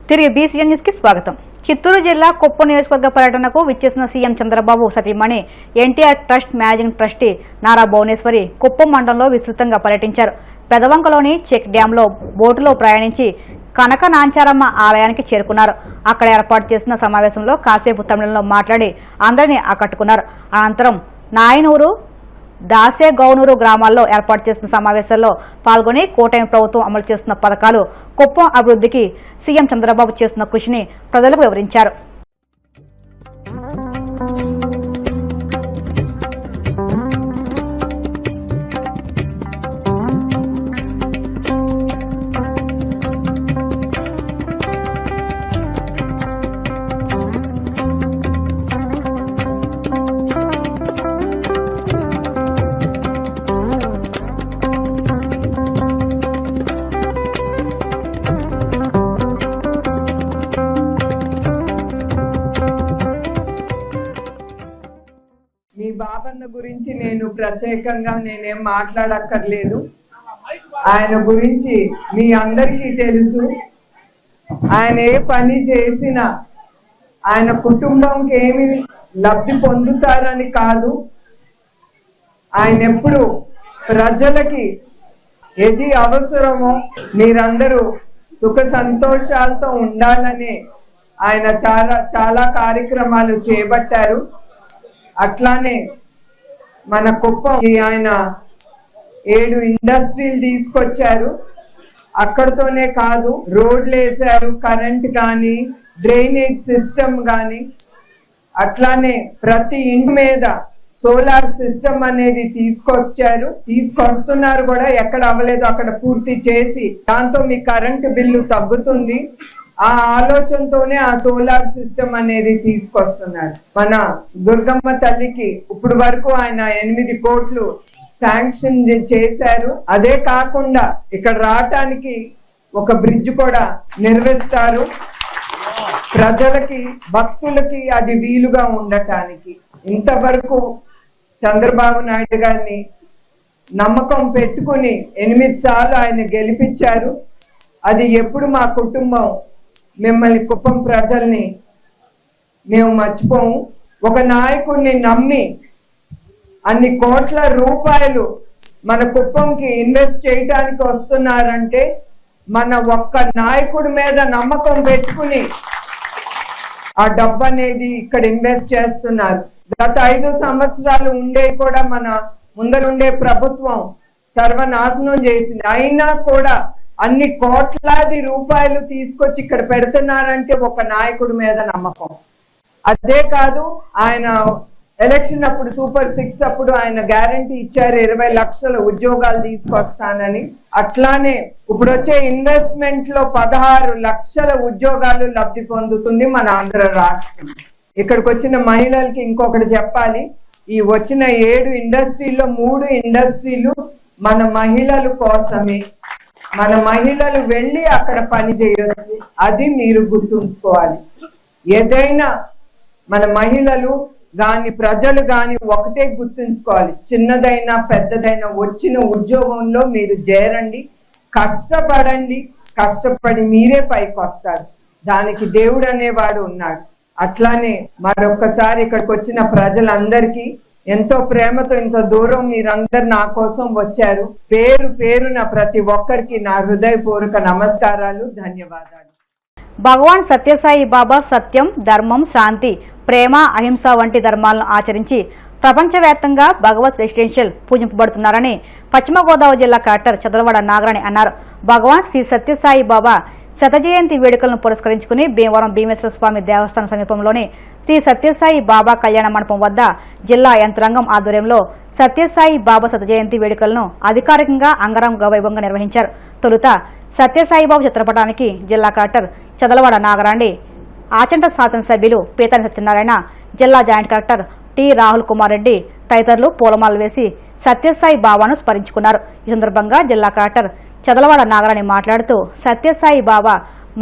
తిరిగి BCN news కి స్వాగతం. చిత్తూరు జిల్లా కుప్పం నియోజకవర్గ పర్యటనకు విచ్చేసిన సీఎం చంద్రబాబు సతీమణి NTR trust managing trustee Nara Bhuvaneswari Kuppam మండలంలో విస్తృతంగా పర్యటించారు. పెదవంకలోని చెక్ డ్యాంలో బోటులో ప్రయాణించి కనక నాంచారమ్మ ఆలయానికి చేరుకున్నారు. అక్కడ ఏర్పాటు చేసిన సమావేశంలో కాసేపు తమిళంలో మాట్లాడి అందరినీ ఆకట్టుకున్నారు. అనంతరం నాయనూరు దాసేగౌనూరు గ్రామాల్లో ఏర్పాటు చేసిన సమావేశాల్లో పాల్గొని కూటమి ప్రభుత్వం అమలు చేస్తున్న పథకాలు, కుప్పం అభివృద్ధికి సీఎం చంద్రబాబు చేస్తున్న కృషిని ప్రజలకు వివరించారు. మీ బాబన్న గురించి నేను ప్రత్యేకంగా నేనేం మాట్లాడక్కర్లేదు. ఆయన గురించి మీ అందరికీ తెలుసు. ఆయన ఏ పని చేసినా ఆయన కుటుంబంకి ఏమి లబ్ధి పొందుతారని కాదు, ఆయన ఎప్పుడు ప్రజలకి ఏది అవసరమో మీరందరూ సుఖ సంతోషాలతో ఉండాలని ఆయన చాలా కార్యక్రమాలు చేపట్టారు. అట్లానే మన కుప్పం ఆయన 7 ఇండస్ట్రీలు తీసుకొచ్చారు. అక్కడతోనే కాదు, రోడ్లు వేసారు, కరెంట్ కానీ, డ్రైనేజ్ సిస్టమ్ కానీ, అట్లానే ప్రతి ఇంటి మీద సోలార్ సిస్టమ్ అనేది తీసుకొస్తున్నారు కూడా. ఎక్కడ అవ్వలేదు అక్కడ పూర్తి చేసి దాంతో మీ కరెంటు బిల్లు తగ్గుతుంది. ఆ ఆలోచనతోనే ఆ సోలార్ సిస్టమ్ అనేది తీసుకొస్తున్నారు. మన దుర్గమ్మ తల్లికి ఇప్పుడు వరకు ఆయన 8 కోట్లు శాంక్షన్ చేశారు. అదే కాకుండా ఇక్కడ రావటానికి ఒక బ్రిడ్జ్ కూడా నిర్మిస్తారు, ప్రజలకి భక్తులకి అది వీలుగా ఉండటానికి. ఇంతవరకు చంద్రబాబు నాయుడు గారిని నమ్మకం పెట్టుకుని 8 సార్లు ఆయన గెలిపించారు. అది ఎప్పుడు మా కుటుంబం మిమ్మల్ని కుప్పం ప్రజల్ని మేము మర్చిపోము. ఒక నాయకుడిని నమ్మి అన్ని కోట్ల రూపాయలు మన కుప్పంకి ఇన్వెస్ట్ చేయడానికి వస్తున్నారంటే మన ఒక్క నాయకుడి మీద నమ్మకం పెట్టుకుని ఆ డబ్బు అనేది ఇక్కడ ఇన్వెస్ట్ చేస్తున్నారు. గత 5 సంవత్సరాలు ఉండే కూడా మన ముందరుండే ప్రభుత్వం సర్వనాశనం చేసింది. అయినా కూడా అన్ని కోట్లాది రూపాయలు తీసుకొచ్చి ఇక్కడ పెడుతున్నారంటే ఒక నాయకుడి మీద నమ్మకం. అదే కాదు, ఆయన ఎలక్షన్ అప్పుడు సూపర్ 6 అప్పుడు ఆయన గ్యారంటీ ఇచ్చారు 20 లక్షల ఉద్యోగాలు తీసుకొస్తానని. అట్లానే ఇప్పుడు వచ్చే ఇన్వెస్ట్మెంట్ లో 16 లక్షల ఉద్యోగాలు లబ్ధి పొందుతుంది మన ఆంధ్ర రాష్ట్రం. ఇక్కడికి వచ్చిన మహిళలకి ఇంకొకటి చెప్పాలి. ఈ వచ్చిన 7 ఇండస్ట్రీల్లో 3 ఇండస్ట్రీలు మన మహిళల కోసమే. మన మహిళలు వెళ్ళి అక్కడ పని చేయొచ్చు, అది మీరు గుర్తుంచుకోవాలి. ఏదైనా మన మహిళలు గాని ప్రజలు గాని ఒకటే గుర్తుంచుకోవాలి, చిన్నదైనా పెద్దదైనా వచ్చిన ఉద్యోగంలో మీరు చేరండి, కష్టపడండి, కష్టపడి మీరే పైకి వస్తారు. దానికి దేవుడు అనేవాడు ఉన్నాడు. అట్లానే మరొక్కసారి ఇక్కడికి వచ్చిన ప్రజలందరికీ ఎంతో ప్రేమతో ఇంత దూరం మీరందరు నా కోసం వచ్చారు. పేరు పేరున ప్రతి ఒక్కరికి నా హృదయపూర్వక నమస్కారాలు, ధన్యవాదాలు. భగవాన్ సత్యసాయి బాబా సత్యం, ధర్మం, శాంతి, ప్రేమ, అహింస వంటి ధర్మాలను ఆచరించి ప్రపంచవ్యాప్తంగా భగవత్ రెసిడెన్షియల్ పూజింపబడుతున్నారని పశ్చిమ గోదావరి జిల్లా కలెక్టర్ చదలవాడ నాగరాణి అన్నారు. భగవాన్ శ్రీ సత్యసాయి బాబా శత జయంతి వేడుకలను పురస్కరించుకుని భీమవరం భీమేశ్వర స్వామి దేవస్థానం సమీపంలోని శ్రీ సత్యసాయి బాబా కళ్యాణ మండపం వద్ద జిల్లా యంత్రాంగం ఆధ్వర్యంలో సత్యసాయి బాబా శత జయంతి వేడుకలను అధికారికంగా అంగరంగ వైభవంగా నిర్వహించారు. తొలుత సత్యసాయి బాబా చిత్రపటానికి జిల్లా కలెక్టర్ చదలవాడ నాగరాణి, ఆచంట శాసనసభ్యులు పీతాని సత్యనారాయణ, జిల్లా joint collector T Rahul Kumar Reddy తదితరులు పూలమాలలు వేసి సత్యసాయి బాబాను స్మరించుకున్నారు. ఈ సందర్భంగా జిల్లా కలెక్టర్ చదలవాడ నాగరాణి మాట్లాడుతూ సత్యసాయి బాబా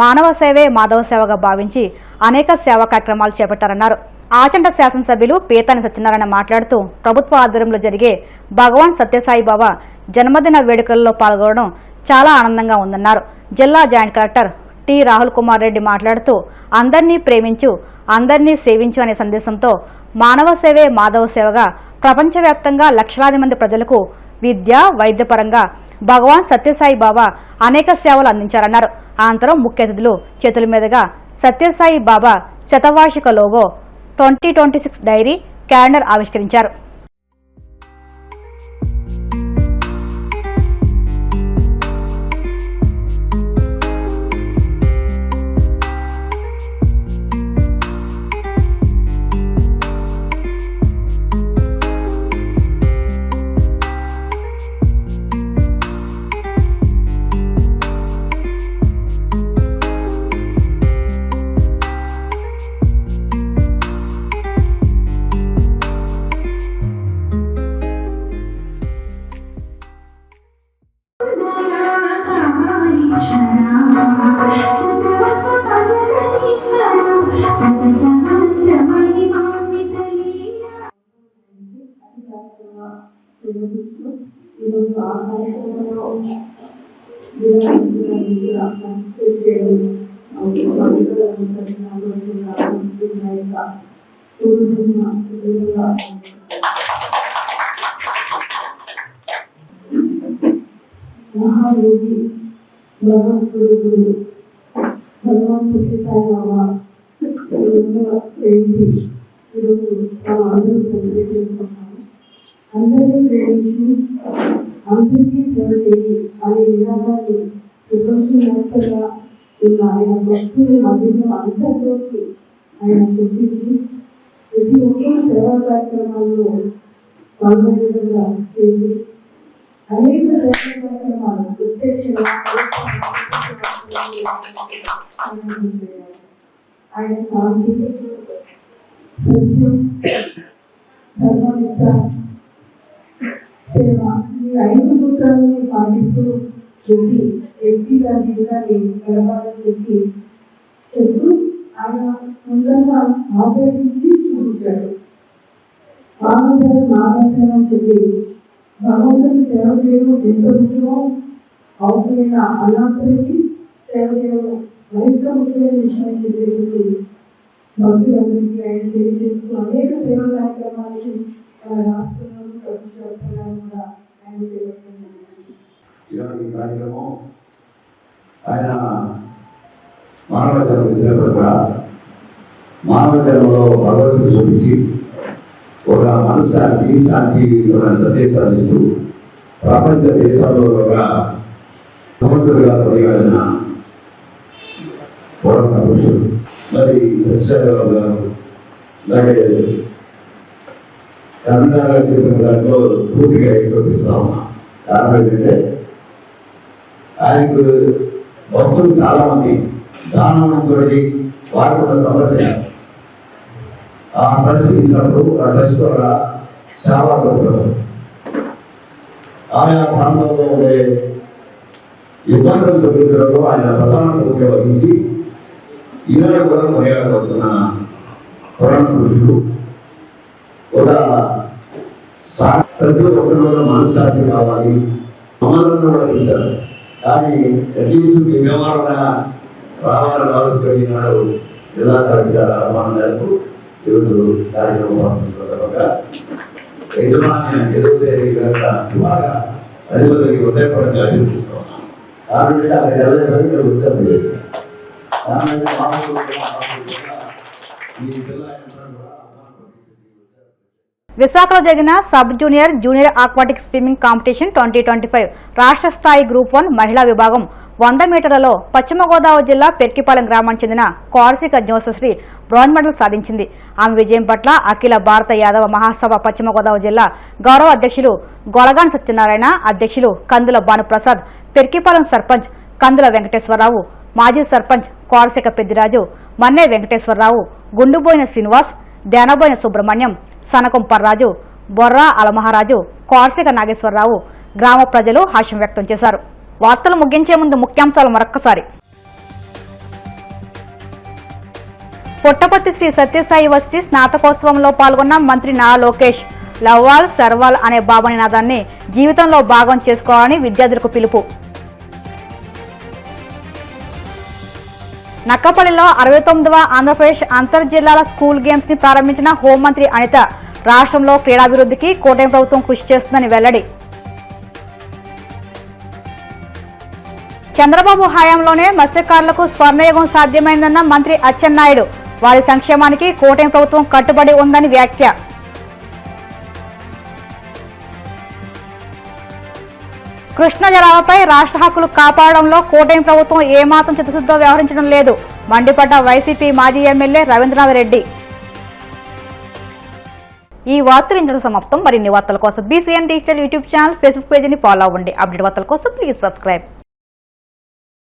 మానవ సేవే మాధవ సేవగా భావించి అనేక సేవా కార్యక్రమాలు చేపట్టారన్నారు. ఆచంట శాసనసభ్యులు పీతాని సత్యనారాయణ మాట్లాడుతూ ప్రభుత్వ ఆధ్వర్యంలో జరిగే భగవాన్ సత్యసాయి బాబా జన్మదిన వేడుకల్లో పాల్గొనడం చాలా ఆనందంగా ఉందన్నారు. జిల్లా joint collector T Rahul Kumar Reddy మాట్లాడుతూ అందరినీ ప్రేమించు, అందరినీ సేవించు అనే సందేశంతో మానవ సేవే మాధవ సేవగా ప్రపంచవ్యాప్తంగా లక్షలాది మంది ప్రజలకు విద్య, వైద్యపరంగా భగవాన్ సత్యసాయి బాబా అనేక సేవలు అందించారన్నారు. అనంతరం ముఖ్య అతిథులు చేతుల మీదుగా సత్యసాయి బాబా శతవార్షిక లోగో 2026 డైరీ క్యాలెండర్ ఆవిష్కరించారు. మహాయోగి భగవంతుడు భగవాన్ సత్యసాయి బాబా జయంతి ఈరోజు మనం అందరూ సెలబ్రేట్ చేసుకుంటాము. అందరినీ ప్రేమించి అందరికీ సేవ చేయి అనే విధానాన్ని ప్రపంచవ్యాప్తంగా ఉన్న ఆయన భక్తుల మధ్యలో అందరిలోకి ఆయన చూపించి ప్రతి ఒక్కరు సేవా కార్యక్రమాల్లో పాల్గొనేలా చేసి అనేక సేవా కార్యక్రమాలు ప్రత్యక్షంగా ఆయన శాంతి, సత్యం, ధర్మనిష్ట, సేవ ఈ 5 సూత్రాలని పాటిస్తూ వ్యక్తిగా జీవితాన్ని గడపాలని చెప్తూ ఆయన సుందరంగా ఆచరించి చూపించాడు. మానవ నాగసేవ అని చెప్పి భగవంతుని సేవ చేయడం ఎంత ముఖ్యమో అవసరమైన అనాథులకి సేవ చేయడం మరింత ముఖ్యమైన విషయం అని చెప్పేసి భక్తులందరికీ ఆయన తెలియజేస్తూ అనేక సేవా కార్యక్రమాలకి మన రాష్ట్రంలో ప్రభుత్వంగా కూడా ఆయన చేపడుతున్నారు. ఇలాంటి కార్యక్రమం ఆయన మానవ జన్మ మానవ జన్మలో భగవంతుడు చూపించి ఒక మనశ్శాంతి, శాంతి సందేశాలు ఇస్తూ ప్రపంచ దేశాల్లో ఒక భగవంతుడిగా పరిగణన పూర్ణ పురుషుడు. మరి సత్యసాయిబాబు గారు అలాగే కర్ణాటక చెప్పిన దాంట్లో పూర్తిగా ఏకీభవిస్తా ఉన్నా. కారణం ఏంటంటే ఆయనకు భక్తులు చాలా మంది దానంతో వారు కూడా సమర్థన ఆ పరిశీలించినప్పుడు ఆ ట్రస్ట్ ద్వారా సేవలు ఆయా ప్రాంతంలో ఉండే ఇబ్బందులు తొలగించడంలో ఆయన ప్రధాన భూమిక వహించి ఈనాడు కూడా కొనియాడబడుతున్న పురాణ పురుషుడు. ఒక ప్రతి ఒక్కరిలో మనశ్శాంతి కావాలి, మమ్మల్ని కూడా చూశారు. కానీ అట్లీస్ట్ మీ వ్యవహారం రావాలని ఆలోచించాడు. జిల్లా కలెక్టర్ ఆహ్వానం మేరకు ఈరోజు కార్యక్రమం సందర్భంగా యజమాన్యం ఎదుగుతే బాగా అధిపతికి హృదయపరంగా అభివృద్ధిస్తున్నాం. కాబట్టి అక్కడ వెళ్ళడానికి ఇక్కడ వచ్చాము. విశాఖలో జరిగిన sub junior aquatic swimming competition 2025 రాష్ట్ర స్థాయి గ్రూప్ 1 మహిళా విభాగం 100 మీటర్లలో పశ్చిమ గోదావరి జిల్లా పెర్కిపాలెం గ్రామానికి చెందిన కోరసిక జ్యోతిశ్రీ బ్రాంజ్ మెడల్ సాధించింది. ఆమె విజయం పట్ల అఖిల భారత యాదవ మహాసభ పశ్చిమ గోదావరి జిల్లా గౌరవ అధ్యక్షులు గొలగాన్ సత్యనారాయణ, అధ్యక్షులు కందుల భానుప్రసాద్, పెర్కిపాలెం సర్పంచ్ కందుల వెంకటేశ్వరరావు, మాజీ సర్పంచ్ కోరసిక పెద్దిరాజు, మన్నే వెంకటేశ్వరరావు, గుండుబోయిన శ్రీనివాస్, ధ్యానబోయిన సుబ్రహ్మణ్యం, సనకం పర్రాజు, బొర్రా అలమహారాజు, కోరసిక నాగేశ్వరరావు, గ్రామ ప్రజలు హర్షం వ్యక్తం చేశారు. వార్తలు ముగించే ముందు ముఖ్యాంశాలు మరొక్కసారి. పుట్టపర్తి శ్రీ సత్యసాయి యూనివర్సిటీ స్నాతకోత్సవంలో పాల్గొన్న మంత్రి నారా లోకేష్. లవ్వాల్ సర్వాల్ అనే బాబా నినాదాన్ని జీవితంలో భాగం చేసుకోవాలని విద్యార్థులకు పిలుపు. నక్కపల్లిలో 69వ ఆంధ్రప్రదేశ్ అంతర్ జిల్లాల స్కూల్ గేమ్స్ ని ప్రారంభించిన హోంమంత్రి అనిత రాష్ట్రంలో క్రీడాభివృద్ధికి కూటమి ప్రభుత్వం కృషి చేస్తుందని వెల్లడి. చంద్రబాబు హయాంలోనే మత్స్యకారులకు స్వర్ణయుగం సాధ్యమైందన్న మంత్రి అచ్చెన్నాయుడు. వారి సంక్షేమానికి కూటమి ప్రభుత్వం కట్టుబడి ఉందని వ్యాఖ్య. కృష్ణా జలాలపై రాష్ట్ర హక్కులు కాపాడడంలో కూటమి ప్రభుత్వం ఏమాత్రం చిత్తశుద్ధితో వ్యవహరించడం లేదు మండిపడ్డ వైసీపీ మాజీ ఎమ్మెల్యే రవీంద్రనాథ్ రెడ్డి. ఈ వార్తలు ఇంతటితో సమాప్తం. మరిన్ని వార్తల కోసం BCN digital YouTube channel, Facebook పేజీని ఫాలో అవ్వండి. అప్డేట్ వార్తల కోసం ప్లీజ్ సబ్స్క్రైబ్.